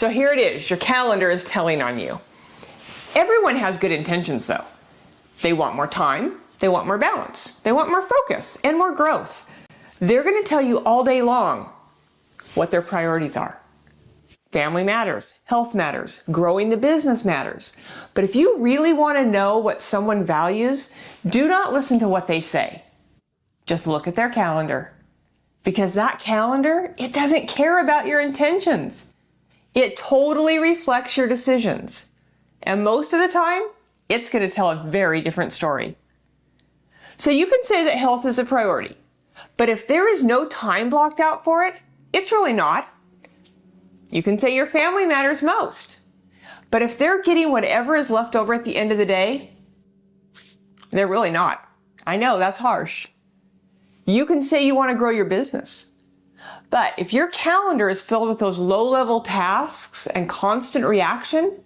So here it is, your calendar is telling on you. Everyone has good intentions though. They want more time, they want more balance, they want more focus and more growth. They're going to tell you all day long what their priorities are. Family matters, health matters, growing the business matters. But if you really want to know what someone values, do not listen to what they say. Just look at their calendar. Because that calendar, it doesn't care about your intentions. It totally reflects your decisions. And most of the time, it's going to tell a very different story. So you can say that health is a priority. But if there is no time blocked out for it, it's really not. You can say your family matters most. But if they're getting whatever is left over at the end of the day, they're really not. I know, that's harsh. You can say you want to grow your business. But if your calendar is filled with those low-level tasks and constant reaction,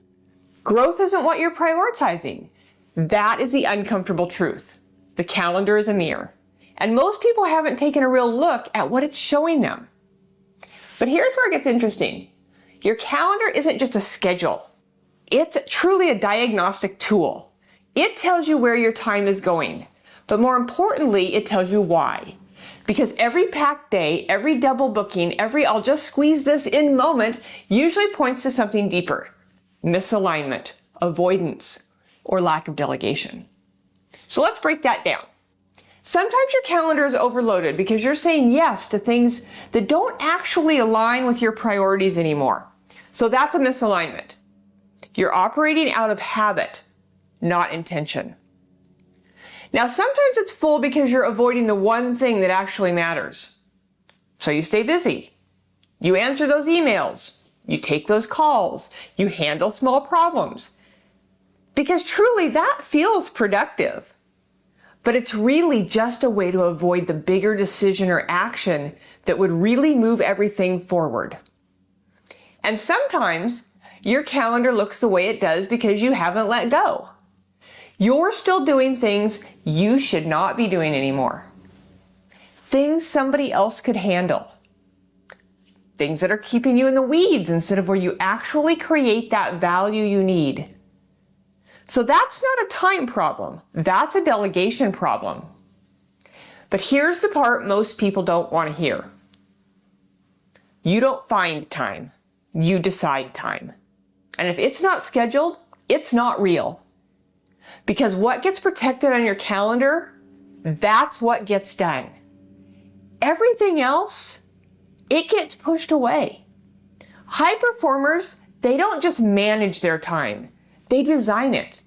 growth isn't what you're prioritizing. That is the uncomfortable truth. The calendar is a mirror. And most people haven't taken a real look at what it's showing them. But here's where it gets interesting. Your calendar isn't just a schedule. It's truly a diagnostic tool. It tells you where your time is going. But more importantly, it tells you why. Because every packed day, every double booking, every I'll just squeeze this in moment usually points to something deeper. Misalignment, avoidance, or lack of delegation. So let's break that down. Sometimes your calendar is overloaded because you're saying yes to things that don't actually align with your priorities anymore. So that's a misalignment. You're operating out of habit, not intention. Now, sometimes it's full because you're avoiding the one thing that actually matters. So you stay busy. You answer those emails. You take those calls. You handle small problems. Because truly, that feels productive. But it's really just a way to avoid the bigger decision or action that would really move everything forward. And sometimes your calendar looks the way it does because you haven't let go. You're still doing things you should not be doing anymore. Things somebody else could handle. Things that are keeping you in the weeds instead of where you actually create that value you need. So that's not a time problem. That's a delegation problem. But here's the part most people don't want to hear. You don't find time. You decide time. And if it's not scheduled, it's not real. Because what gets protected on your calendar, that's what gets done. Everything else, it gets pushed away. High performers, they don't just manage their time. They design it.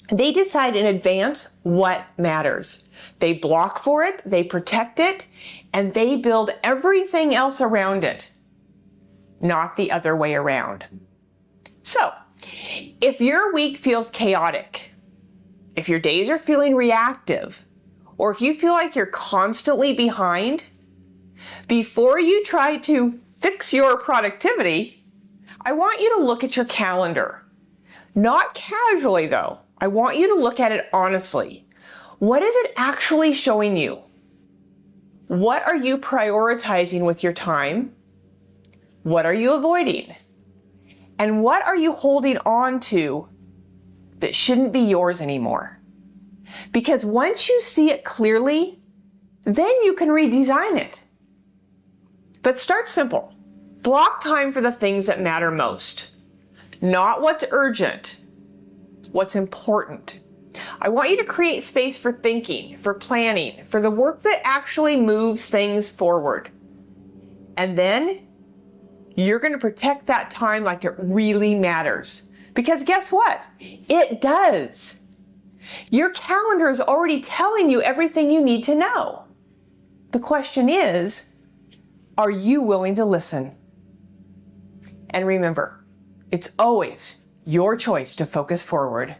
They decide in advance what matters. They block for it, they protect it, and they build everything else around it. Not the other way around. So, if your week feels chaotic, if your days are feeling reactive, or if you feel like you're constantly behind, before you try to fix your productivity, I want you to look at your calendar. Not casually though. I want you to look at it honestly. What is it actually showing you? What are you prioritizing with your time? What are you avoiding? And what are you holding on to that shouldn't be yours anymore? Because once you see it clearly, then you can redesign it. But start simple. Block time for the things that matter most. Not what's urgent, what's important. I want you to create space for thinking, for planning, for the work that actually moves things forward. And then you're going to protect that time like it really matters. Because guess what? It does. Your calendar is already telling you everything you need to know. The question is, are you willing to listen? And remember, it's always your choice to focus forward.